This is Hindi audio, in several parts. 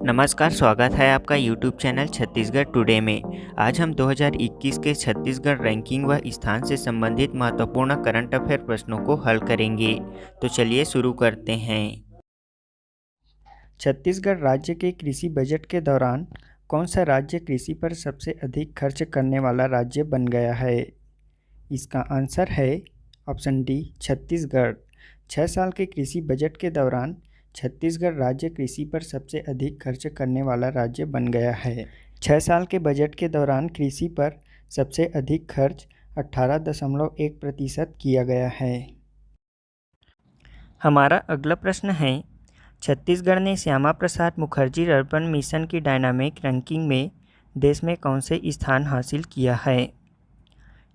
नमस्कार, स्वागत है आपका YouTube चैनल छत्तीसगढ़ टुडे में। आज हम 2021 के छत्तीसगढ़ रैंकिंग व स्थान से संबंधित महत्वपूर्ण करंट अफेयर प्रश्नों को हल करेंगे। तो चलिए शुरू करते हैं। छत्तीसगढ़ राज्य के कृषि बजट के दौरान कौन सा राज्य कृषि पर सबसे अधिक खर्च करने वाला राज्य बन गया है? इसका आंसर है ऑप्शन डी, छत्तीसगढ़। 6 साल के कृषि बजट के दौरान छत्तीसगढ़ राज्य कृषि पर सबसे अधिक खर्च करने वाला राज्य बन गया है। 6 साल के बजट के दौरान कृषि पर सबसे अधिक खर्च 18.1% किया गया है। हमारा अगला प्रश्न है, छत्तीसगढ़ ने श्यामा प्रसाद मुखर्जी अर्बन मिशन की डायनामिक रैंकिंग में देश में कौन से स्थान हासिल किया है?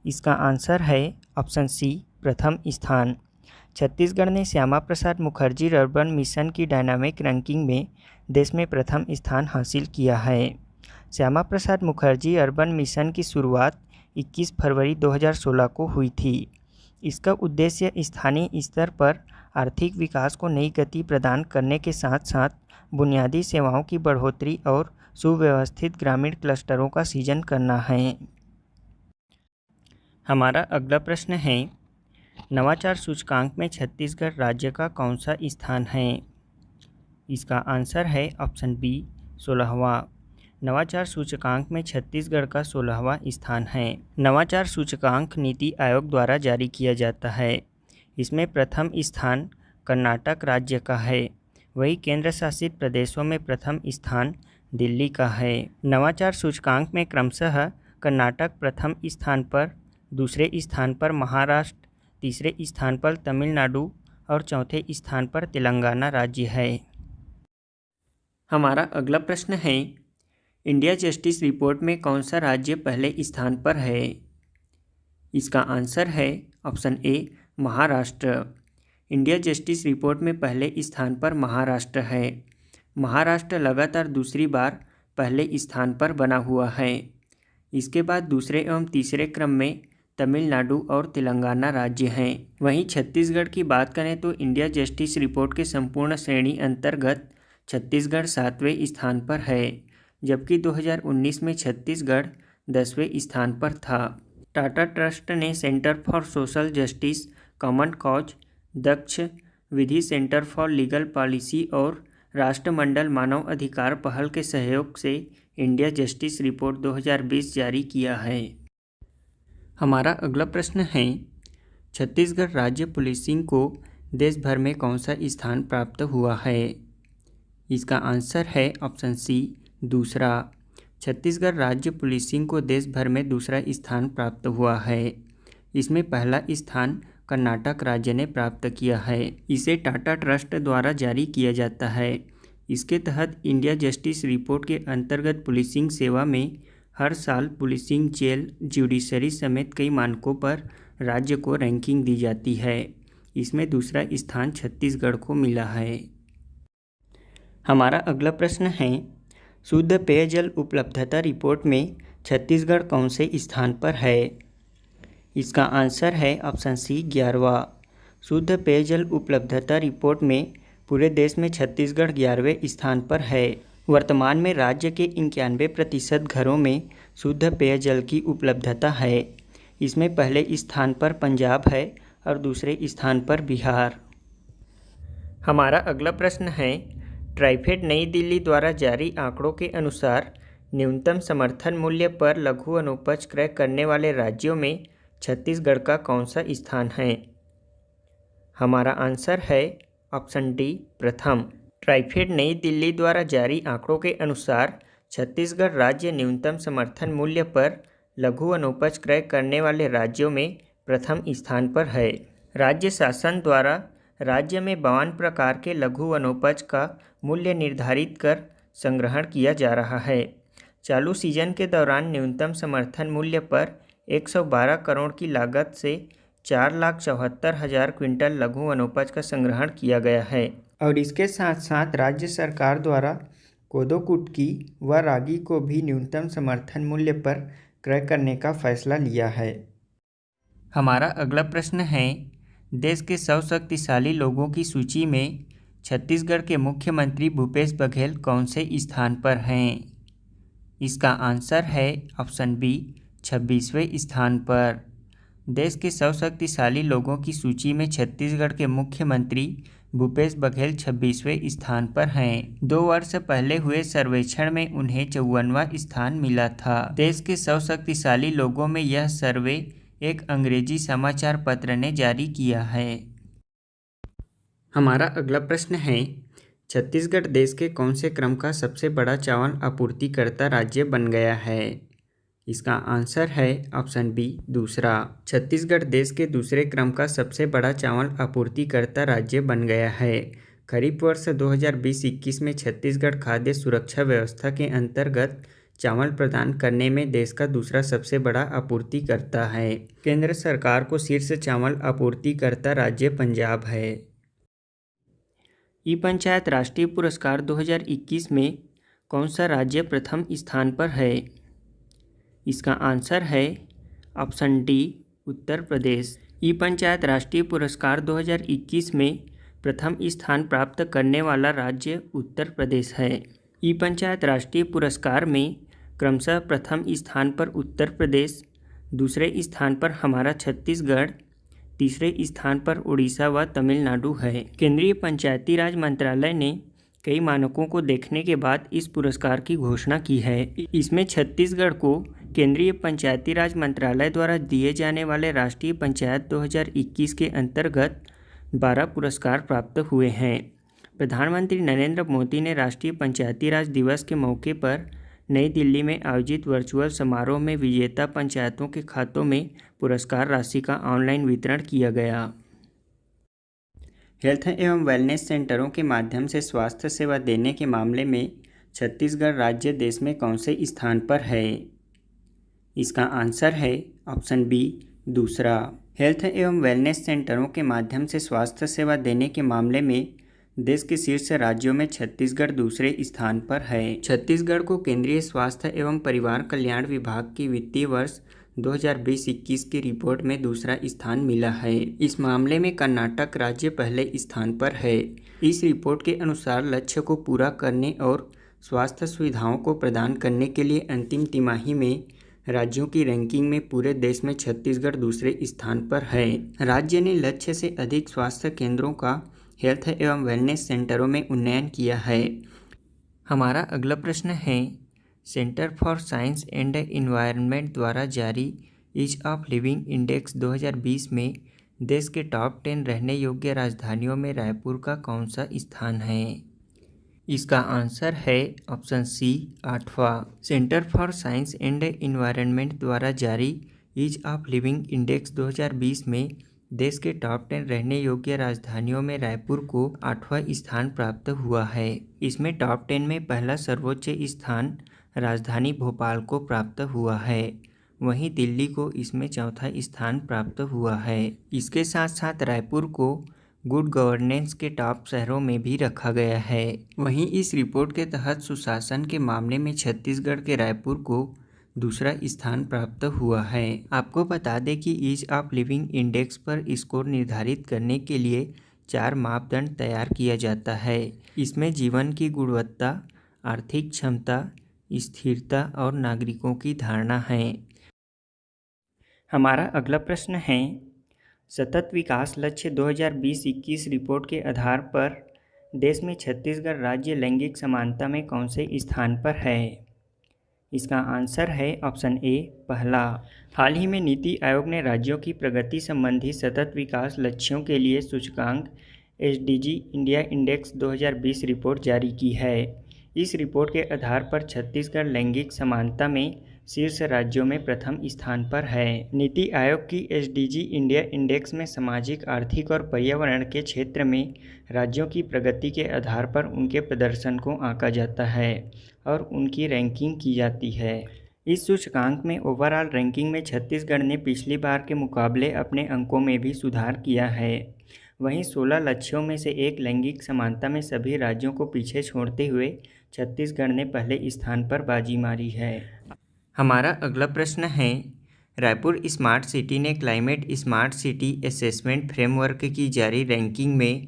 इसका आंसर है ऑप्शन सी, प्रथम स्थान। छत्तीसगढ़ ने श्यामा प्रसाद मुखर्जी अर्बन मिशन की डायनामिक रैंकिंग में देश में प्रथम स्थान हासिल किया है। श्यामा प्रसाद मुखर्जी अर्बन मिशन की शुरुआत 21 फरवरी 2016 को हुई थी। इसका उद्देश्य स्थानीय स्तर पर आर्थिक विकास को नई गति प्रदान करने के साथ साथ बुनियादी सेवाओं की बढ़ोतरी और सुव्यवस्थित ग्रामीण क्लस्टरों का सृजन करना है। हमारा अगला प्रश्न है, नवाचार सूचकांक में छत्तीसगढ़ राज्य का कौन सा स्थान है? इसका आंसर है ऑप्शन बी, 16वां। नवाचार सूचकांक में छत्तीसगढ़ का 16वां स्थान है। नवाचार सूचकांक नीति आयोग द्वारा जारी किया जाता है। इसमें प्रथम स्थान कर्नाटक राज्य का है, वही केंद्र शासित प्रदेशों में प्रथम स्थान दिल्ली का है। नवाचार सूचकांक में क्रमशः कर्नाटक प्रथम स्थान पर, दूसरे स्थान पर महाराष्ट्र, तीसरे स्थान पर तमिलनाडु और चौथे स्थान पर तेलंगाना राज्य है। हमारा अगला प्रश्न है, इंडिया जस्टिस रिपोर्ट में कौन सा राज्य पहले स्थान पर है? इसका आंसर है option A, Maharashtra. India justice report में पहले स्थान पर महाराष्ट्र है। महाराष्ट्र लगातार दूसरी बार पहले स्थान पर बना हुआ है। इसके बाद दूसरे एवं तीसरे क्रम में तमिलनाडु और तेलंगाना राज्य हैं। वहीं छत्तीसगढ़ की बात करें तो इंडिया जस्टिस रिपोर्ट के संपूर्ण श्रेणी अंतर्गत छत्तीसगढ़ 7वें स्थान पर है, जबकि 2019 में छत्तीसगढ़ 10वें स्थान पर था। टाटा ट्रस्ट ने centre for social justice, common cause, Daksh Vidhi centre for legal policy और राष्ट्रमंडल मानव अधिकार पहल के सहयोग से इंडिया जस्टिस रिपोर्ट 2020 जारी किया है। हमारा अगला प्रश्न है, छत्तीसगढ़ राज्य पुलिसिंग को देश भर में कौन सा स्थान प्राप्त हुआ है? इसका आंसर है ऑप्शन सी, दूसरा। छत्तीसगढ़ राज्य पुलिसिंग को देश भर में दूसरा स्थान प्राप्त हुआ है। इसमें पहला स्थान कर्नाटक राज्य ने प्राप्त किया है। इसे टाटा ट्रस्ट द्वारा जारी किया जाता है। इसके तहत इंडिया जस्टिस रिपोर्ट के अंतर्गत पुलिसिंग सेवा में हर साल पुलिसिंग, जेल, जुडिशरी समेत कई मानकों पर राज्य को रैंकिंग दी जाती है। इसमें दूसरा स्थान छत्तीसगढ़ को मिला है। हमारा अगला प्रश्न है, शुद्ध पेयजल उपलब्धता रिपोर्ट में छत्तीसगढ़ कौन से स्थान पर है? इसका आंसर है ऑप्शन सी, 11वां। शुद्ध पेयजल उपलब्धता रिपोर्ट में पूरे देश में छत्तीसगढ़ 11वें स्थान पर है। वर्तमान में राज्य के 91% घरों में शुद्ध पेयजल की उपलब्धता है। इसमें पहले स्थान पर पंजाब है और दूसरे स्थान पर बिहार। हमारा अगला प्रश्न है, ट्राइफेड नई दिल्ली द्वारा जारी आंकड़ों के अनुसार न्यूनतम समर्थन मूल्य पर लघु वनोपज क्रय करने वाले राज्यों में छत्तीसगढ़ का कौन सा स्थान है? हमारा आंसर है ऑप्शन डी, प्रथम। ट्राइफेड नई दिल्ली द्वारा जारी आंकड़ों के अनुसार छत्तीसगढ़ राज्य न्यूनतम समर्थन मूल्य पर लघु वनोपज क्रय करने वाले राज्यों में प्रथम स्थान पर है। राज्य शासन द्वारा राज्य में 52 प्रकार के लघु वनोपज का मूल्य निर्धारित कर संग्रहण किया जा रहा है। चालू सीजन के दौरान न्यूनतम समर्थन मूल्य पर 112 करोड़ की लागत से 4,74,000 क्विंटल लघु वनोपज का संग्रहण किया गया है। और इसके साथ साथ राज्य सरकार द्वारा कोदो कुटकी व रागी को भी न्यूनतम समर्थन मूल्य पर क्रय करने का फैसला लिया है। हमारा अगला प्रश्न है, देश के 100 शक्तिशाली लोगों की सूची में छत्तीसगढ़ के मुख्यमंत्री भूपेश बघेल कौन से स्थान पर हैं? इसका आंसर है ऑप्शन बी 26वें स्थान पर। देश के 100 शक्तिशाली लोगों की सूची में छत्तीसगढ़ के मुख्यमंत्री भूपेश बघेल 26वें स्थान पर हैं। 2 वर्ष पहले हुए सर्वेक्षण में उन्हें 54वां स्थान मिला था। देश के 100 शक्तिशाली लोगों में यह सर्वे एक अंग्रेजी समाचार पत्र ने जारी किया है। हमारा अगला प्रश्न है, छत्तीसगढ़ देश के कौन से क्रम का सबसे बड़ा चावल आपूर्तिकर्ता राज्य बन गया है? इसका आंसर है ऑप्शन बी दूसरा। छत्तीसगढ़ देश के दूसरे क्रम का सबसे बड़ा चावल आपूर्तिकर्ता राज्य बन गया है। खरीफ वर्ष 2020-21 में छत्तीसगढ़ खाद्य सुरक्षा व्यवस्था के अंतर्गत चावल प्रदान करने में देश का दूसरा सबसे बड़ा आपूर्तिकर्ता है। केंद्र सरकार को शीर्ष चावल आपूर्तिकर्ता राज्य पंजाब है। ई पंचायत राष्ट्रीय पुरस्कार 2021 में कौन सा राज्य प्रथम स्थान पर है? इसका आंसर है ऑप्शन डी उत्तर प्रदेश। ई पंचायत राष्ट्रीय पुरस्कार 2021 में प्रथम स्थान प्राप्त करने वाला राज्य उत्तर प्रदेश है। ई पंचायत राष्ट्रीय पुरस्कार में क्रमशः प्रथम स्थान पर उत्तर प्रदेश, दूसरे स्थान पर हमारा छत्तीसगढ़, तीसरे स्थान पर उड़ीसा व तमिलनाडु है। केंद्रीय पंचायती राज मंत्रालय ने कई मानकों को देखने के बाद इस पुरस्कार की घोषणा की है। इसमें छत्तीसगढ़ को केंद्रीय पंचायती राज मंत्रालय द्वारा दिए जाने वाले राष्ट्रीय पंचायत 2021 के अंतर्गत 12 पुरस्कार प्राप्त हुए हैं। प्रधानमंत्री नरेंद्र मोदी ने राष्ट्रीय पंचायती राज दिवस के मौके पर नई दिल्ली में आयोजित वर्चुअल समारोह में विजेता पंचायतों के खातों में पुरस्कार राशि का ऑनलाइन वितरण किया गया। हेल्थ एवं वेलनेस सेंटरों के माध्यम से स्वास्थ्य सेवा देने के मामले में छत्तीसगढ़ राज्य देश में कौन से स्थान पर है? इसका आंसर है ऑप्शन बी दूसरा। हेल्थ एवं वेलनेस सेंटरों के माध्यम से स्वास्थ्य सेवा देने के मामले में देश के शीर्ष राज्यों में छत्तीसगढ़ दूसरे स्थान पर है। छत्तीसगढ़ को केंद्रीय स्वास्थ्य एवं परिवार कल्याण विभाग की वित्तीय वर्ष 2020-21 की रिपोर्ट में दूसरा स्थान मिला है। इस मामले में कर्नाटक राज्य पहले स्थान पर है। इस रिपोर्ट के अनुसार लक्ष्य को पूरा करने और स्वास्थ्य सुविधाओं को प्रदान करने के लिए अंतिम तिमाही में राज्यों की रैंकिंग में पूरे देश में छत्तीसगढ़ दूसरे स्थान पर है। राज्य ने लक्ष्य से अधिक स्वास्थ्य केंद्रों का हेल्थ एवं वेलनेस सेंटरों में उन्नयन किया है। हमारा अगला प्रश्न है, centre for science and environment द्वारा जारी ईज ऑफ लिविंग इंडेक्स 2020 में देश के टॉप 10 रहने योग्य राजधानियों में रायपुर का कौन सा स्थान है? इसका आंसर है ऑप्शन सी 8वां। Centre for science and environment द्वारा जारी ईज ऑफ लिविंग इंडेक्स 2020 में देश के टॉप 10 रहने योग्य राजधानियों में रायपुर को 8वां स्थान प्राप्त हुआ है। इसमें टॉप 10 में पहला सर्वोच्च स्थान राजधानी भोपाल को प्राप्त हुआ है, वहीं दिल्ली को इसमें चौथा स्थान प्राप्त हुआ है। इसके साथ साथ रायपुर को गुड गवर्नेंस के टॉप शहरों में भी रखा गया है। वहीं इस रिपोर्ट के तहत सुशासन के मामले में छत्तीसगढ़ के रायपुर को दूसरा स्थान प्राप्त हुआ है। आपको बता दें कि ईज ऑफ लिविंग इंडेक्स पर स्कोर निर्धारित करने के लिए 4 मापदंड तैयार किया जाता है। इसमें जीवन की गुणवत्ता, आर्थिक क्षमता, स्थिरता और नागरिकों की धारणा है। हमारा अगला प्रश्न है, सतत विकास लक्ष्य 2020-21 रिपोर्ट के आधार पर देश में छत्तीसगढ़ राज्य लैंगिक समानता में कौन से स्थान पर है? इसका आंसर है ऑप्शन ए पहला। हाल ही में नीति आयोग ने राज्यों की प्रगति संबंधी सतत विकास लक्ष्यों के लिए सूचकांक एसडीजी इंडिया इंडेक्स 2020 रिपोर्ट जारी की है। इस रिपोर्ट के आधार पर छत्तीसगढ़ लैंगिक समानता में शीर्ष राज्यों में प्रथम स्थान पर है। नीति आयोग की एसडीजी इंडिया इंडेक्स में सामाजिक, आर्थिक और पर्यावरण के क्षेत्र में राज्यों की प्रगति के आधार पर उनके प्रदर्शन को आंका जाता है और उनकी रैंकिंग की जाती है। इस सूचकांक में ओवरऑल रैंकिंग में छत्तीसगढ़ ने पिछली बार के मुकाबले अपने अंकों में भी सुधार किया है। वहीं 16 लक्ष्यों में से एक लैंगिक समानता में सभी राज्यों को पीछे छोड़ते हुए छत्तीसगढ़ ने पहले स्थान पर बाजी मारी है। हमारा अगला प्रश्न है, रायपुर स्मार्ट सिटी ने climate smart city assessment framework की जारी रैंकिंग में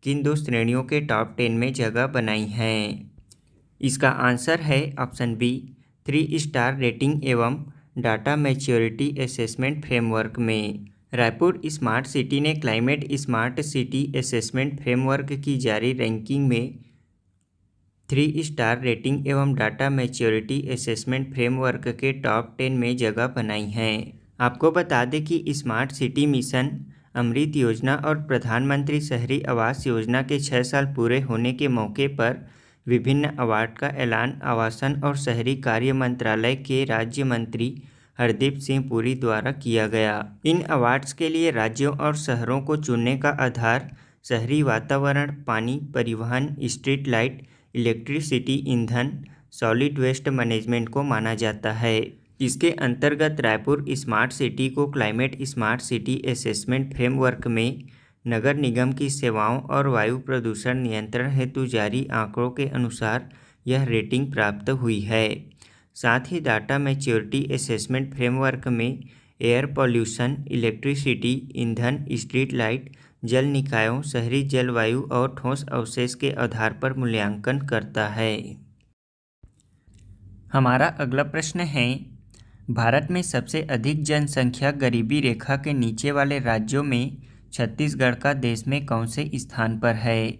किन 2 श्रेणियों के टॉप 10 में जगह बनाई है? इसका आंसर है ऑप्शन बी 3 स्टार रेटिंग एवं डाटा मैच्योरिटी असेसमेंट फ्रेमवर्क में। रायपुर स्मार्ट सिटी ने climate smart city assessment framework की जारी रैंकिंग में 3 स्टार रेटिंग एवं डाटा मैच्योरिटी असेसमेंट फ्रेमवर्क के टॉप 10 में जगह बनाई है। आपको बता दें कि स्मार्ट सिटी मिशन, अमृत योजना और प्रधानमंत्री शहरी आवास योजना के 6 साल पूरे होने के मौके पर विभिन्न अवार्ड का ऐलान आवासन और शहरी कार्य मंत्रालय के राज्य मंत्री हरदीप सिंह पुरी द्वारा किया गया। इन अवार्ड्स के लिए राज्यों और शहरों को चुनने का आधार शहरी वातावरण, पानी, परिवहन, स्ट्रीट लाइट, इलेक्ट्रिसिटी, ईंधन, सॉलिड वेस्ट मैनेजमेंट को माना जाता है। इसके अंतर्गत रायपुर स्मार्ट सिटी को climate smart city assessment framework में नगर निगम की सेवाओं और वायु प्रदूषण नियंत्रण हेतु जारी आंकड़ों के अनुसार यह रेटिंग प्राप्त हुई है। साथ ही डाटा मैच्योरिटी असेसमेंट फ्रेमवर्क में एयर पॉल्यूशन, इलेक्ट्रिसिटी, ईंधन, स्ट्रीट लाइट, जल निकायों, शहरी जलवायु और ठोस अवशेष के आधार पर मूल्यांकन करता है। हमारा अगला प्रश्न है, भारत में सबसे अधिक जनसंख्या गरीबी रेखा के नीचे वाले राज्यों में छत्तीसगढ़ का देश में कौन से स्थान पर है?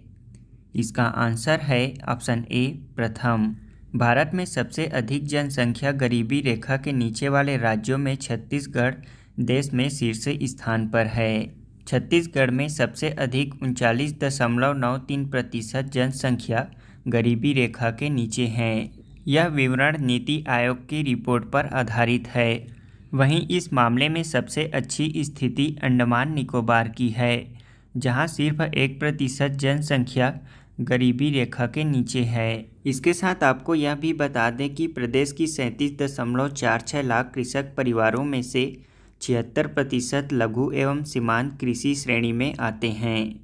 इसका आंसर है ऑप्शन ए प्रथम। भारत में सबसे अधिक जनसंख्या गरीबी रेखा के नीचे वाले राज्यों में छत्तीसगढ़ देश में शीर्ष स्थान पर है। छत्तीसगढ़ में सबसे अधिक 39.93% जनसंख्या गरीबी रेखा के नीचे हैं। यह विवरण नीति आयोग की रिपोर्ट पर आधारित है। वहीं इस मामले में सबसे अच्छी स्थिति अंडमान निकोबार की है, जहां सिर्फ 1% जनसंख्या गरीबी रेखा के नीचे है। इसके साथ आपको यह भी बता दें कि प्रदेश की 37.46 लाख कृषक परिवारों में से 76% लघु एवं सीमांत कृषि श्रेणी में आते हैं।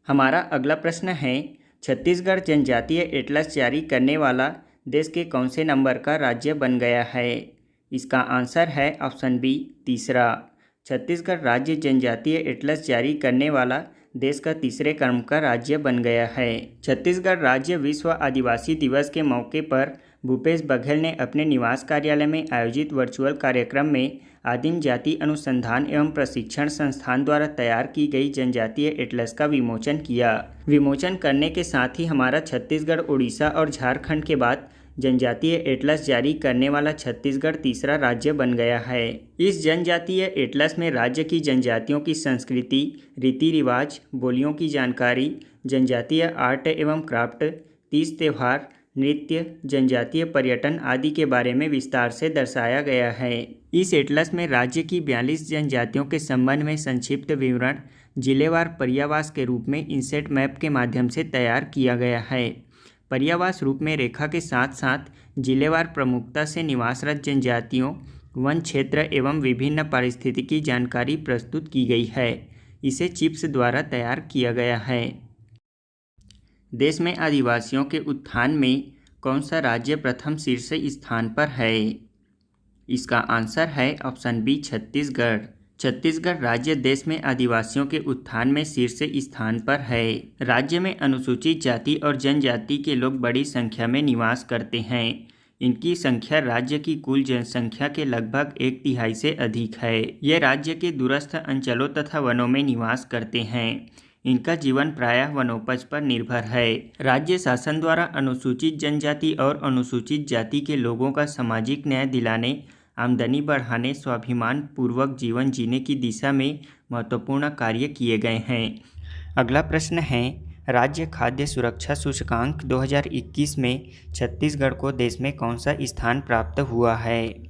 हमारा अगला प्रश्न है, छत्तीसगढ़ जनजातीय एटलस जारी करने वाला देश के कौन से नंबर का राज्य बन गया है? इसका आंसर है ऑप्शन बी तीसरा। छत्तीसगढ़ राज्य जनजातीय एटलस जारी करने वाला देश का तीसरे क्रम का राज्य बन गया है। छत्तीसगढ़ राज्य विश्व आदिवासी दिवस के मौके पर भूपेश बघेल ने अपने निवास कार्यालय में आयोजित वर्चुअल कार्यक्रम में आदिम जाति अनुसंधान एवं प्रशिक्षण संस्थान द्वारा तैयार की गई जनजातीय एटलस का विमोचन किया। विमोचन करने के साथ ही हमारा छत्तीसगढ़, उड़ीसा और झारखंड के बाद जनजातीय एटलस जारी करने वाला छत्तीसगढ़ तीसरा राज्य बन गया है। इस जनजातीय एटलस में राज्य की जनजातियों की संस्कृति, रीति रिवाज, बोलियों की जानकारी, जनजातीय आर्ट एवं क्राफ्ट, तीज त्योहार, नृत्य, जनजातीय पर्यटन आदि के बारे में विस्तार से दर्शाया गया है। इस एटलस में राज्य की 42 जनजातियों के संबंध में संक्षिप्त विवरण जिलेवार पर्यावास के रूप में इनसेट मैप के माध्यम से तैयार किया गया है। पर्यावास रूप में रेखा के साथ साथ जिलेवार प्रमुखता से निवासरत जनजातियों, वन क्षेत्र एवं विभिन्न पारिस्थितिकी जानकारी प्रस्तुत की गई है। इसे चिप्स द्वारा तैयार किया गया है। देश में आदिवासियों के उत्थान में कौन सा राज्य प्रथम शीर्ष स्थान पर है? इसका आंसर है ऑप्शन बी छत्तीसगढ़। छत्तीसगढ़ राज्य देश में आदिवासियों के उत्थान में शीर्ष स्थान पर है। राज्य में अनुसूचित जाति और जनजाति के लोग बड़ी संख्या में निवास करते हैं। इनकी संख्या राज्य की कुल जनसंख्या के लगभग 1/3 से अधिक है। ये राज्य के दूरस्थ अंचलों तथा वनों में निवास करते हैं। इनका जीवन प्रायः वनोपज पर निर्भर है। राज्य शासन द्वारा अनुसूचित जनजाति और अनुसूचित जाति के लोगों का सामाजिक न्याय दिलाने, आमदनी बढ़ाने, स्वाभिमान पूर्वक जीवन जीने की दिशा में महत्वपूर्ण कार्य किए गए हैं। अगला प्रश्न है, राज्य खाद्य सुरक्षा सूचकांक 2021 में छत्तीसगढ़ को देश में कौन सा स्थान प्राप्त हुआ है?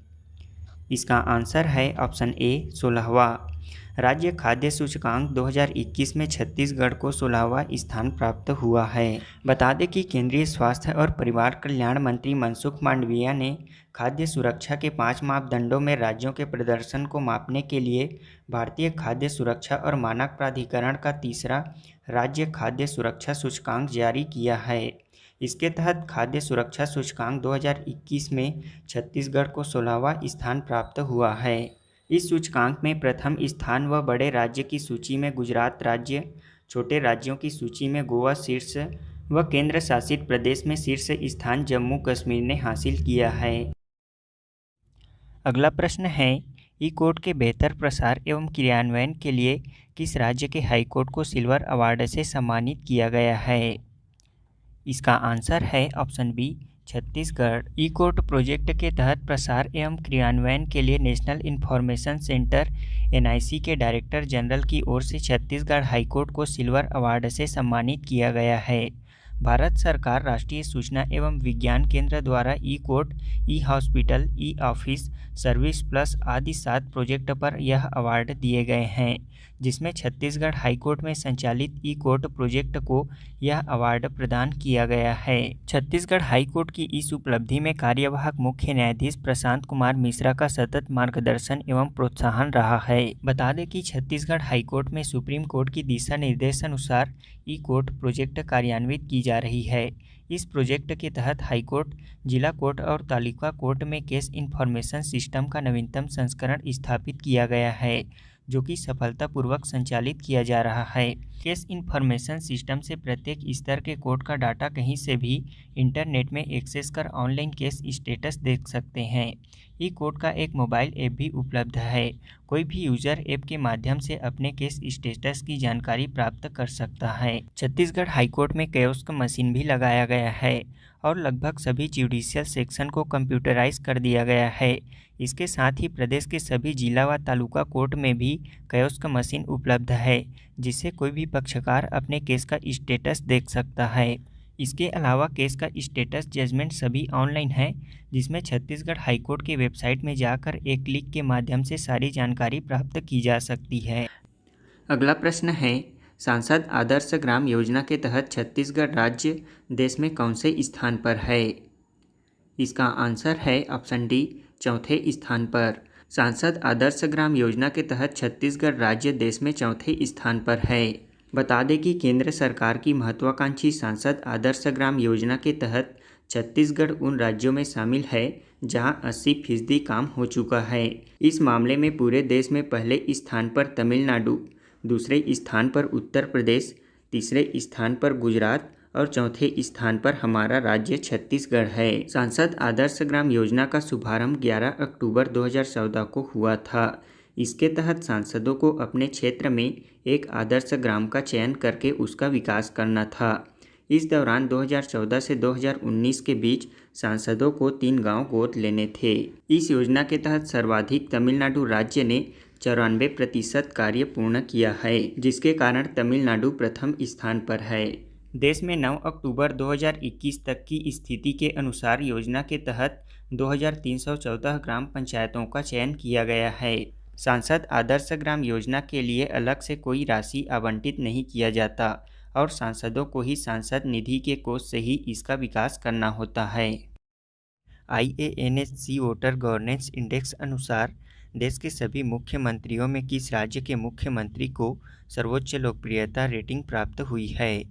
इसका आंसर है ऑप्शन ए 16वां। राज्य खाद्य सूचकांक 2021 में छत्तीसगढ़ को 16वां स्थान प्राप्त हुआ है। बता दें कि केंद्रीय स्वास्थ्य और परिवार कल्याण मंत्री मनसुख मांडविया ने खाद्य सुरक्षा के 5 मापदंडों में राज्यों के प्रदर्शन को मापने के लिए भारतीय खाद्य सुरक्षा और मानक प्राधिकरण का तीसरा राज्य खाद्य सुरक्षा सूचकांक जारी किया है। इसके तहत खाद्य सुरक्षा सूचकांक 2021 में छत्तीसगढ़ को 16वां स्थान प्राप्त हुआ है। इस सूचकांक में प्रथम स्थान व बड़े राज्य की सूची में गुजरात राज्य, छोटे राज्यों की सूची में गोवा शीर्ष व केंद्र शासित प्रदेश में शीर्ष स्थान जम्मू कश्मीर ने हासिल किया है। अगला प्रश्न है, ई कोर्ट के बेहतर प्रसार एवं क्रियान्वयन के लिए किस राज्य के हाईकोर्ट को सिल्वर अवार्ड से सम्मानित किया गया है? इसका आंसर है ऑप्शन बी, छत्तीसगढ़। ई कोर्ट प्रोजेक्ट के तहत प्रसार एवं क्रियान्वयन के लिए नेशनल इन्फॉर्मेशन सेंटर एनआईसी के डायरेक्टर जनरल की ओर से छत्तीसगढ़ हाईकोर्ट को सिल्वर अवार्ड से सम्मानित किया गया है। भारत सरकार राष्ट्रीय सूचना एवं विज्ञान केंद्र द्वारा e court, e hospital, e office service plus आदि 7 प्रोजेक्ट पर यह अवार्ड दिए गए हैं, जिसमें छत्तीसगढ़ हाईकोर्ट में संचालित ई कोर्ट प्रोजेक्ट को यह अवार्ड प्रदान किया गया है। छत्तीसगढ़ हाईकोर्ट की इस उपलब्धि में कार्यवाहक मुख्य न्यायाधीश प्रशांत कुमार मिश्रा का सतत मार्गदर्शन एवं प्रोत्साहन रहा है। बता दें कि छत्तीसगढ़ हाईकोर्ट में सुप्रीम कोर्ट की दिशा निर्देश अनुसार ई कोर्ट प्रोजेक्ट कार्यान्वित की जा रही है। इस प्रोजेक्ट के तहत हाईकोर्ट, जिला कोर्ट और तालुका कोर्ट में केस इन्फॉर्मेशन सिस्टम का नवीनतम संस्करण स्थापित किया गया है, जो कि सफलतापूर्वक संचालित किया जा रहा है। केस इन्फॉर्मेशन सिस्टम से प्रत्येक स्तर के कोर्ट का डाटा कहीं से भी इंटरनेट में एक्सेस कर ऑनलाइन केस स्टेटस देख सकते हैं। ई कोर्ट का एक मोबाइल ऐप भी उपलब्ध है। कोई भी यूजर ऐप के माध्यम से अपने केस स्टेटस की जानकारी प्राप्त कर सकता है। छत्तीसगढ़ हाईकोर्ट में कियोस्क मशीन भी लगाया गया है और लगभग सभी जुडिशियल सेक्शन को कंप्यूटराइज कर दिया गया है। इसके साथ ही प्रदेश के सभी जिला व तालुका कोर्ट में भी कियोस्क मशीन उपलब्ध है, जिससे कोई भी पक्षकार अपने केस का स्टेटस देख सकता है। इसके अलावा केस का स्टेटस जजमेंट सभी ऑनलाइन है, जिसमें छत्तीसगढ़ हाईकोर्ट की वेबसाइट में जाकर एक क्लिक के माध्यम से सारी जानकारी प्राप्त की जा सकती है। अगला प्रश्न है, सांसद आदर्श ग्राम योजना के तहत छत्तीसगढ़ राज्य देश में कौन से स्थान पर है? इसका आंसर है ऑप्शन डी, चौथे स्थान पर। सांसद आदर्श ग्राम योजना के तहत छत्तीसगढ़ राज्य देश में चौथे स्थान पर है। बता दें कि केंद्र सरकार की महत्वाकांक्षी सांसद आदर्श ग्राम योजना के तहत छत्तीसगढ़ उन राज्यों में शामिल है जहां 80% काम हो चुका है। इस मामले में पूरे देश में पहले स्थान पर तमिलनाडु, दूसरे स्थान पर उत्तर प्रदेश, तीसरे स्थान पर गुजरात और चौथे स्थान पर हमारा राज्य छत्तीसगढ़ है। सांसद आदर्श ग्राम योजना का शुभारंभ 11 अक्टूबर 2014 को हुआ था। इसके तहत सांसदों को अपने क्षेत्र में एक आदर्श ग्राम का चयन करके उसका विकास करना था। इस दौरान 2014 से 2019 के बीच सांसदों को 3 गांव गोद लेने थे। इस योजना के तहत सर्वाधिक तमिलनाडु राज्य ने 94% कार्य पूर्ण किया है, जिसके कारण तमिलनाडु प्रथम स्थान पर है। देश में 9 अक्टूबर 2021 तक की स्थिति के अनुसार योजना के तहत 2314 ग्राम पंचायतों का चयन किया गया है। सांसद आदर्श ग्राम योजना के लिए अलग से कोई राशि आवंटित नहीं किया जाता और सांसदों को ही सांसद निधि के कोष से ही इसका विकास करना होता है। IANSC वोटर गवर्नेंस इंडेक्स अनुसार देश के सभी मुख्यमंत्रियों में किस राज्य के मुख्यमंत्री को सर्वोच्च लोकप्रियता रेटिंग प्राप्त हुई है?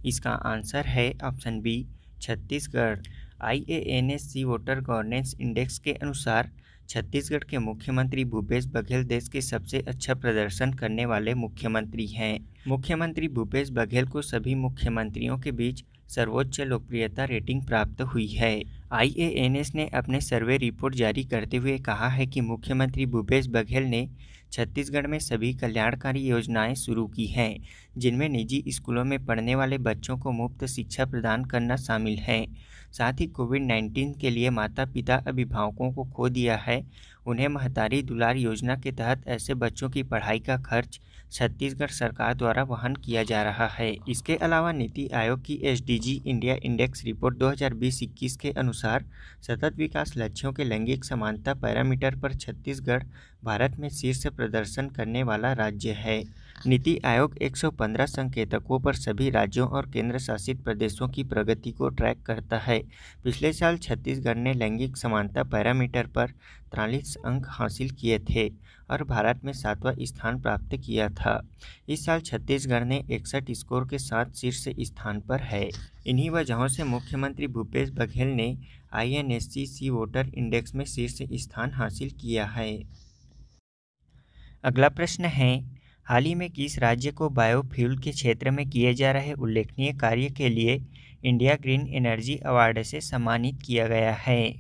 इसका आंसर है option B, Chhattisgarh. IANSC voter governance index के अनुसार छत्तीसगढ़ के मुख्यमंत्री भूपेश बघेल देश के सबसे अच्छा प्रदर्शन करने वाले मुख्यमंत्री हैं। मुख्यमंत्री भूपेश बघेल को सभी मुख्यमंत्रियों के बीच सर्वोच्च लोकप्रियता रेटिंग प्राप्त हुई है। IANS ने अपने सर्वे रिपोर्ट जारी करते हुए कहा है कि मुख्यमंत्री भूपेश बघेल ने छत्तीसगढ़ में सभी कल्याणकारी योजनाएं शुरू की हैं, जिनमें निजी स्कूलों में पढ़ने वाले बच्चों को मुफ्त शिक्षा प्रदान करना शामिल है। साथ ही कोविड-19 के लिए माता पिता अभिभावकों को खो दिया है, उन्हें महतारी दुलार योजना के तहत ऐसे बच्चों की पढ़ाई का खर्च छत्तीसगढ़ सरकार द्वारा वहन किया जा रहा है। इसके अलावा नीति आयोग की SDG इंडिया इंडेक्स रिपोर्ट 2020-21 के अनुसार सतत विकास लक्ष्यों के लैंगिक समानता पैरामीटर पर छत्तीसगढ़ भारत में शीर्ष प्रदर्शन करने वाला राज्य है। नीति आयोग 115 संकेतकों पर सभी राज्यों और केंद्र शासित प्रदेशों की प्रगति को ट्रैक करता है। पिछले साल छत्तीसगढ़ ने लैंगिक समानता पैरामीटर पर 43 अंक हासिल किए थे और भारत में 7वां स्थान प्राप्त किया था। इस साल छत्तीसगढ़ ने 61 स्कोर के साथ शीर्ष स्थान पर है। इन्हीं वजहों से मुख्यमंत्री भूपेश बघेल ने INSC वोटर इंडेक्स में शीर्ष स्थान हासिल किया है। अगला प्रश्न है, हाल ही में किस राज्य को बायोफ्यूल के क्षेत्र में किए जा रहे उल्लेखनीय कार्य के लिए इंडिया ग्रीन एनर्जी अवार्ड से सम्मानित किया गया है?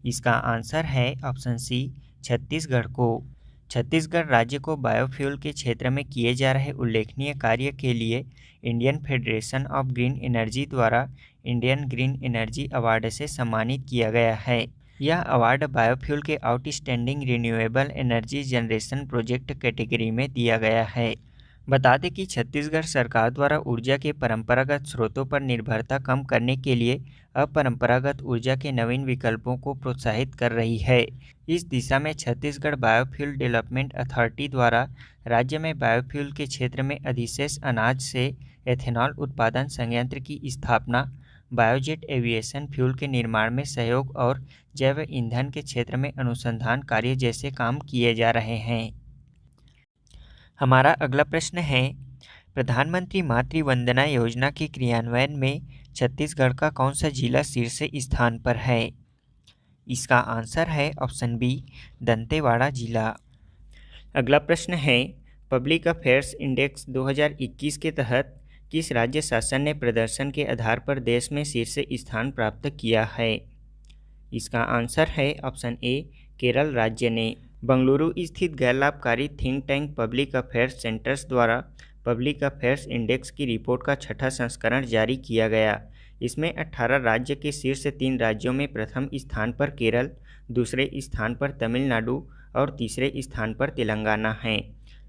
इसका आंसर है ऑप्शन सी, छत्तीसगढ़ को। छत्तीसगढ़ राज्य को बायोफ्यूल के क्षेत्र में किए जा रहे उल्लेखनीय कार्य के लिए Indian federation of green energy द्वारा इंडियन ग्रीन एनर्जी अवार्ड से सम्मानित किया गया है। यह अवार्ड बायोफ्यूल के outstanding renewable energy generation project category में दिया गया है। बता दें कि छत्तीसगढ़ सरकार द्वारा ऊर्जा के परंपरागत स्रोतों पर निर्भरता कम करने के लिए अपरंपरागत ऊर्जा के नवीन विकल्पों को प्रोत्साहित कर रही है। इस दिशा में छत्तीसगढ़ बायोफ्यूल डेवलपमेंट अथॉरिटी द्वारा राज्य में बायोफ्यूल के क्षेत्र में अधिशेष अनाज से एथेनॉल उत्पादन संयंत्र की स्थापना, बायोजेट एविएशन फ्यूल के निर्माण में सहयोग और जैव ईंधन के क्षेत्र में अनुसंधान कार्य जैसे काम किए जा रहे हैं। हमारा अगला प्रश्न है, प्रधानमंत्री मातृ वंदना योजना के क्रियान्वयन में छत्तीसगढ़ का कौन सा जिला शीर्ष स्थान पर है? इसका आंसर है ऑप्शन बी, दंतेवाड़ा जिला। अगला प्रश्न है, पब्लिक अफेयर्स इंडेक्स 2021 के तहत किस राज्य शासन ने प्रदर्शन के आधार पर देश में शीर्ष स्थान प्राप्त किया है? इसका आंसर है ऑप्शन ए, केरल राज्य ने। बंगलुरु स्थित गैर लाभकारी think tank public affairs centres द्वारा पब्लिक अफेयर्स इंडेक्स की रिपोर्ट का छठा संस्करण जारी किया गया। इसमें 18 राज्य के शीर्ष 3 राज्यों में प्रथम स्थान पर केरल, दूसरे स्थान पर तमिलनाडु और तीसरे स्थान पर तेलंगाना हैं,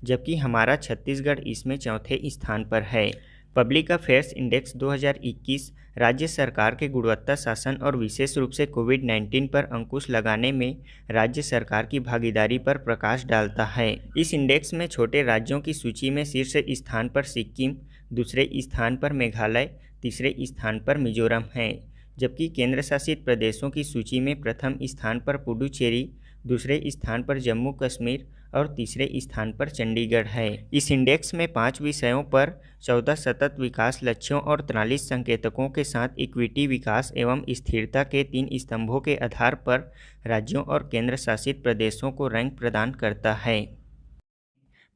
जबकि हमारा छत्तीसगढ़ इसमें चौथे स्थान पर है। पब्लिक अफेयर्स इंडेक्स 2021 राज्य सरकार के गुणवत्ता शासन और विशेष रूप से कोविड-19 पर अंकुश लगाने में राज्य सरकार की भागीदारी पर प्रकाश डालता है। इस इंडेक्स में छोटे राज्यों की सूची में शीर्ष स्थान पर सिक्किम, दूसरे स्थान पर मेघालय, तीसरे स्थान पर मिजोरम है, जबकि केंद्र शासित प्रदेशों की सूची में प्रथम स्थान पर पुडुचेरी, दूसरे स्थान पर जम्मू कश्मीर और तीसरे स्थान पर चंडीगढ़ है। इस इंडेक्स में 5 विषयों पर 14 सतत विकास लक्ष्यों और 43 संकेतकों के साथ इक्विटी, विकास एवं स्थिरता के 3 स्तंभों के आधार पर राज्यों और केंद्र शासित प्रदेशों को रैंक प्रदान करता है।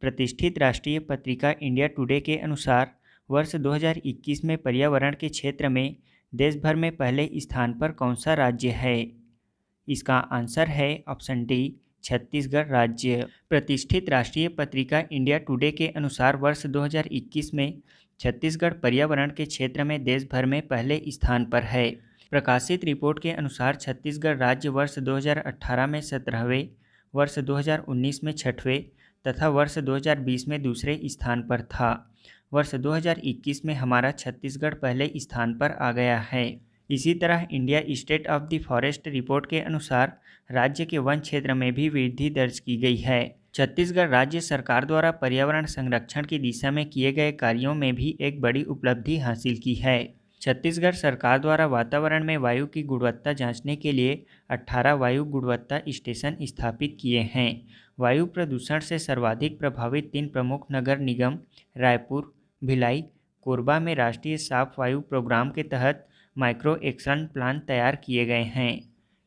प्रतिष्ठित राष्ट्रीय पत्रिका इंडिया टुडे के अनुसार वर्ष 2021 में पर्यावरण के क्षेत्र में देश भर में पहले स्थान पर कौन सा राज्य है? इसका आंसर है ऑप्शन डी, छत्तीसगढ़ राज्य। प्रतिष्ठित राष्ट्रीय पत्रिका इंडिया टुडे के अनुसार वर्ष 2021 में छत्तीसगढ़ पर्यावरण के क्षेत्र में देश भर में पहले स्थान पर है। प्रकाशित रिपोर्ट के अनुसार छत्तीसगढ़ राज्य वर्ष 2018 में 17वें, वर्ष 2019 में 6वें तथा वर्ष 2020 में दूसरे स्थान पर था। वर्ष 2021 में हमारा छत्तीसगढ़ पहले स्थान पर आ गया है। इसी तरह India state of the forest report के अनुसार राज्य के वन क्षेत्र में भी वृद्धि दर्ज की गई है। छत्तीसगढ़ राज्य सरकार द्वारा पर्यावरण संरक्षण की दिशा में किए गए कार्यों में भी एक बड़ी उपलब्धि हासिल की है। छत्तीसगढ़ सरकार द्वारा वातावरण में वायु की गुणवत्ता जांचने के लिए 18 वायु गुणवत्ता स्टेशन स्थापित किए हैं। वायु प्रदूषण से सर्वाधिक प्रभावित 3 प्रमुख नगर निगम रायपुर, भिलाई, कोरबा में राष्ट्रीय साफ वायु प्रोग्राम के तहत माइक्रो एक्शन प्लान तैयार किए गए हैं।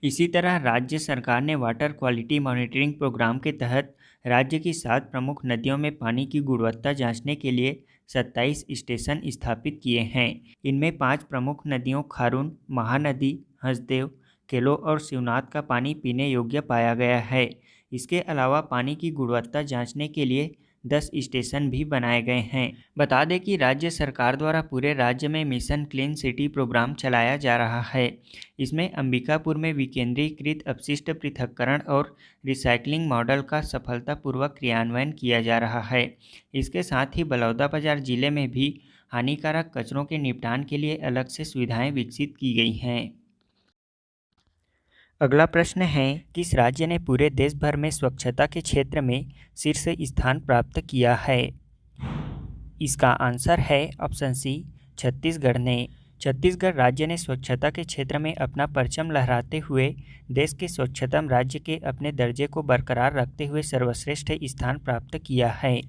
इसी तरह राज्य सरकार ने वाटर क्वालिटी मॉनिटरिंग प्रोग्राम के तहत राज्य की 7 प्रमुख नदियों में पानी की गुणवत्ता जांचने के लिए 27 स्टेशन स्थापित किए हैं। इनमें 5 प्रमुख नदियों खारून, महानदी, हसदेव, केलो और शिवनाथ का पानी पीने योग्य पाया गया है। इसके अलावा पानी की गुणवत्ता जांचने के लिए 10 स्टेशन भी बनाए गए हैं। बता दें कि राज्य सरकार द्वारा पूरे राज्य में मिशन क्लीन सिटी प्रोग्राम चलाया जा रहा है। इसमें अंबिकापुर में विकेंद्रीकृत अपशिष्ट पृथक्करण और रिसाइकलिंग मॉडल का सफलतापूर्वक क्रियान्वयन किया जा रहा है। इसके साथ ही बलौदाबाजार जिले में भी हानिकारक कचरों के निपटान के लिए अलग से सुविधाएं विकसित की गई हैं। अगला प्रश्न है, किस राज्य ने पूरे देश भर में स्वच्छता के क्षेत्र में शीर्ष स्थान प्राप्त किया है? इसका आंसर है ऑप्शन सी, छत्तीसगढ़ ने। छत्तीसगढ़ राज्य ने स्वच्छता के क्षेत्र में अपना परचम लहराते हुए देश के स्वच्छतम राज्य के अपने दर्जे को बरकरार रखते हुए सर्वश्रेष्ठ स्थान प्राप्त किया है।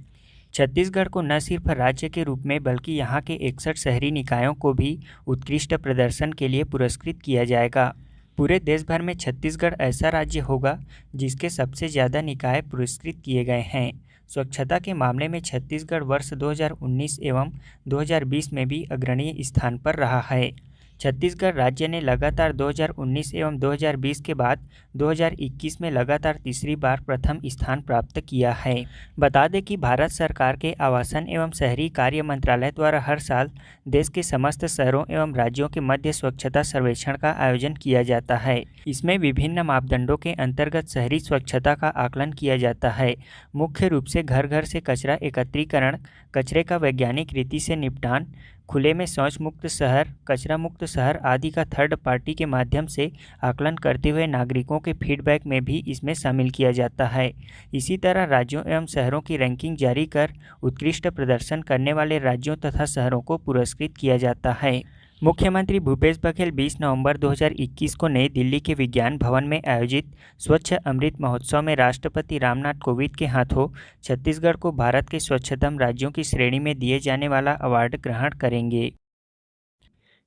छत्तीसगढ़ को न सिर्फ राज्य के रूप में बल्कि यहाँ के 61 शहरी निकायों को भी उत्कृष्ट प्रदर्शन के लिए पुरस्कृत किया जाएगा। पूरे देश भर में छत्तीसगढ़ ऐसा राज्य होगा जिसके सबसे ज़्यादा निकाय पुरस्कृत किए गए हैं। स्वच्छता के मामले में छत्तीसगढ़ वर्ष 2019 एवं 2020 में भी अग्रणीय स्थान पर रहा है। छत्तीसगढ़ राज्य ने लगातार 2019 एवं 2020 के बाद 2021 में लगातार तीसरी बार प्रथम स्थान प्राप्त किया है। बता दें कि भारत सरकार के आवासन एवं शहरी कार्य मंत्रालय द्वारा हर साल देश के समस्त शहरों एवं राज्यों के मध्य स्वच्छता सर्वेक्षण का आयोजन किया जाता है। इसमें विभिन्न मापदंडों के अंतर्गत शहरी स्वच्छता का आकलन किया जाता है। मुख्य रूप से घर घर से कचरा एकत्रीकरण, कचरे का वैज्ञानिक रीति से निपटान, खुले में शौच मुक्त शहर, कचरा मुक्त शहर आदि का थर्ड पार्टी के माध्यम से आकलन करते हुए नागरिकों के फीडबैक में भी इसमें शामिल किया जाता है। इसी तरह राज्यों एवं शहरों की रैंकिंग जारी कर उत्कृष्ट प्रदर्शन करने वाले राज्यों तथा शहरों को पुरस्कृत किया जाता है। मुख्यमंत्री भूपेश बघेल 20 नवंबर 2021 को नई दिल्ली के विज्ञान भवन में आयोजित स्वच्छ अमृत महोत्सव में राष्ट्रपति रामनाथ कोविंद के हाथों छत्तीसगढ़ को भारत के स्वच्छतम राज्यों की श्रेणी में दिए जाने वाला अवार्ड ग्रहण करेंगे।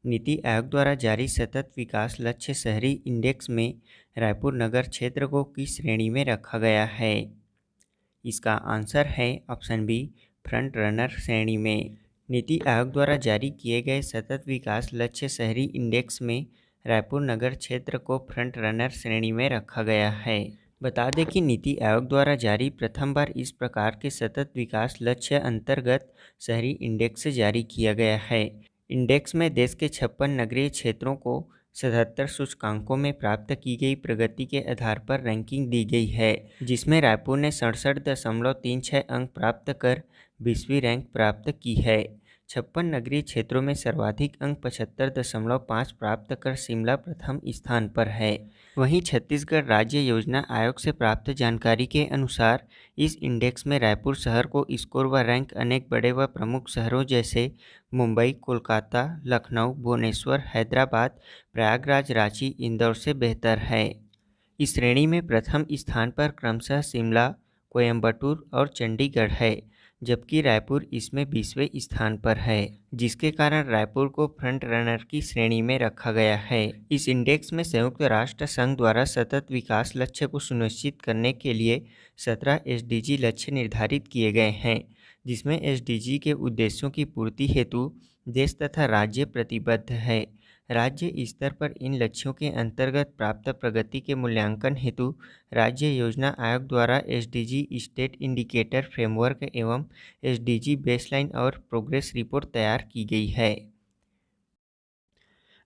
नीति आयोग द्वारा जारी सतत विकास लक्ष्य शहरी इंडेक्स में रायपुर नगर क्षेत्र को किस श्रेणी में रखा गया है? इसका आंसर है ऑप्शन बी, फ्रंट रनर श्रेणी में। नीति आयोग द्वारा जारी किए गए सतत विकास लक्ष्य शहरी इंडेक्स में रायपुर नगर क्षेत्र को फ्रंट रनर श्रेणी में रखा गया है। बता दें कि नीति आयोग द्वारा जारी प्रथम बार इस प्रकार के सतत विकास लक्ष्य अंतर्गत शहरी इंडेक्स जारी किया गया है। इंडेक्स में देश के 56 नगरीय क्षेत्रों को 77 सूचकांकों में प्राप्त की गई प्रगति के आधार पर रैंकिंग दी गई है, जिसमें रायपुर ने 67.36 अंक प्राप्त कर 20वीं रैंक प्राप्त की है। 56 नगरीय क्षेत्रों में सर्वाधिक अंक 75.5 प्राप्त कर शिमला प्रथम स्थान पर है। वहीं छत्तीसगढ़ राज्य योजना आयोग से प्राप्त जानकारी के अनुसार इस इंडेक्स में रायपुर शहर को स्कोर व रैंक अनेक बड़े व प्रमुख शहरों जैसे मुंबई, कोलकाता, लखनऊ, भुवनेश्वर, हैदराबाद, प्रयागराज, रांची, इंदौर से बेहतर है। इस श्रेणी में प्रथम स्थान पर क्रमशः शिमला, कोयम्बटूर और चंडीगढ़ है, जबकि रायपुर इसमें 20वें स्थान पर है, जिसके कारण रायपुर को फ्रंट रनर की श्रेणी में रखा गया है। इस इंडेक्स में संयुक्त राष्ट्र संघ द्वारा सतत विकास लक्ष्य को सुनिश्चित करने के लिए 17 एसडीजी लक्ष्य निर्धारित किए गए हैं, जिसमें एसडीजी के उद्देश्यों की पूर्ति हेतु देश तथा राज्य प्रतिबद्ध है। राज्य स्तर पर इन लक्ष्यों के अंतर्गत प्राप्त प्रगति के मूल्यांकन हेतु राज्य योजना आयोग द्वारा एसडीजी स्टेट इंडिकेटर फ्रेमवर्क एवं एसडीजी बेसलाइन और प्रोग्रेस रिपोर्ट तैयार की गई है।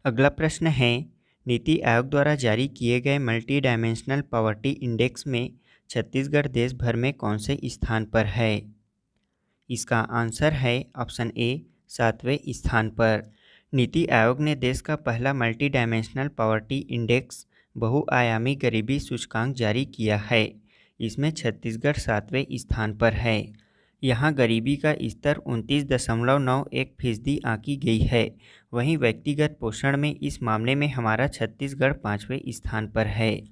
अगला प्रश्न है, नीति आयोग द्वारा जारी किए गए मल्टी डायमेंशनल पॉवर्टी इंडेक्स में छत्तीसगढ़ देश भर में कौन से स्थान पर है? इसका आंसर है ऑप्शन ए, 7वें स्थान पर। नीति आयोग ने देश का पहला मल्टी डायमेंशनल पॉवर्टी इंडेक्स बहुआयामी गरीबी सूचकांक जारी किया है। इसमें छत्तीसगढ़ 7वें स्थान पर है। यहाँ गरीबी का स्तर 29.91% आंकी गई है। वहीं व्यक्तिगत पोषण में इस मामले में हमारा छत्तीसगढ़ 5वें स्थान पर है।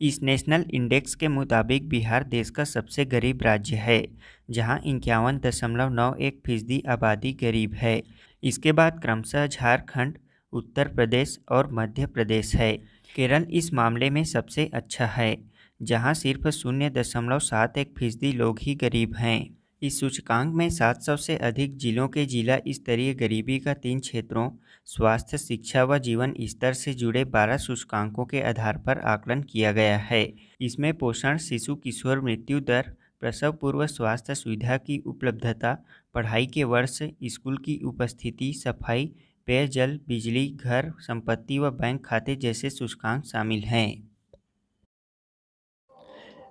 इस नेशनल इंडेक्स के मुताबिक बिहार देश का सबसे गरीब राज्य है, जहां 51.91% आबादी गरीब है। इसके बाद क्रमशः झारखंड, उत्तर प्रदेश और मध्य प्रदेश है। केरल इस मामले में सबसे अच्छा है, जहां सिर्फ 0.71% लोग ही गरीब हैं। इस सूचकांक में 700 से अधिक जिलों के जिला स्तरीय गरीबी का 3 क्षेत्रों स्वास्थ्य, शिक्षा व जीवन स्तर से जुड़े 12 सूचकांकों के आधार पर आकलन किया गया है। इसमें पोषण, शिशु किशोर मृत्यु दर, प्रसव पूर्व स्वास्थ्य सुविधा की उपलब्धता, पढ़ाई के वर्ष, स्कूल की उपस्थिति, सफाई, पेयजल, बिजली, घर, संपत्ति व बैंक खाते जैसे सूचकांक शामिल हैं।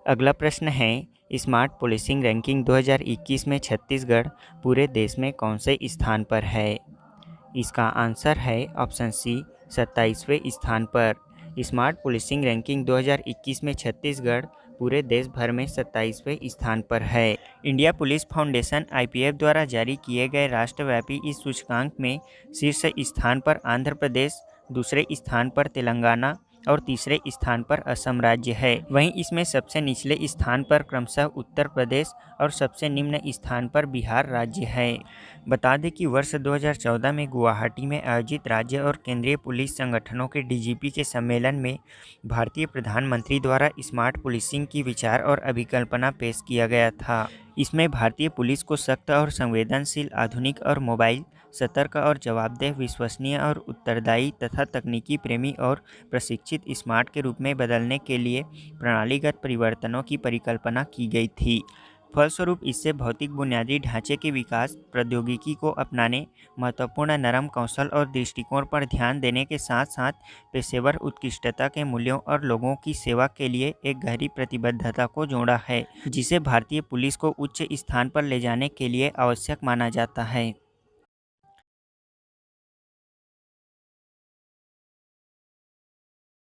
अगला प्रश्न है, स्मार्ट पुलिसिंग रैंकिंग 2021 में छत्तीसगढ़ पूरे देश में कौन से स्थान पर है? इसका आंसर है ऑप्शन सी, 27वें स्थान पर। स्मार्ट पुलिसिंग रैंकिंग 2021 में छत्तीसगढ़ पूरे देश भर में 27वें स्थान पर है। इंडिया पुलिस फाउंडेशन IPF द्वारा जारी किए गए राष्ट्रव्यापी इस सूचकांक में शीर्ष स्थान पर आंध्र प्रदेश, दूसरे स्थान पर तेलंगाना, और तीसरे स्थान पर असम राज्य है। वहीं इसमें सबसे निचले स्थान पर क्रमशः उत्तर प्रदेश और सबसे निम्न स्थान पर बिहार राज्य है। बता दें कि वर्ष 2014 में गुवाहाटी में आयोजित राज्य और केंद्रीय पुलिस संगठनों के डीजीपी के सम्मेलन में भारतीय प्रधानमंत्री द्वारा स्मार्ट पुलिसिंग की विचार और अभिकल्पना पेश किया गया था। इसमें भारतीय पुलिस को सख्त और संवेदनशील, आधुनिक और मोबाइल, सतर्क और जवाबदेह, विश्वसनीय और उत्तरदायी तथा तकनीकी प्रेमी और प्रशिक्षित स्मार्ट के रूप में बदलने के लिए प्रणालीगत परिवर्तनों की परिकल्पना की गई थी। फलस्वरूप इससे भौतिक बुनियादी ढांचे के विकास, प्रौद्योगिकी को अपनाने, महत्वपूर्ण नरम कौशल और दृष्टिकोण पर ध्यान देने के साथ साथ पेशेवर उत्कृष्टता के मूल्यों और लोगों की सेवा के लिए एक गहरी प्रतिबद्धता को जोड़ा है, जिसे भारतीय पुलिस को उच्च स्थान पर ले जाने के लिए आवश्यक माना जाता है।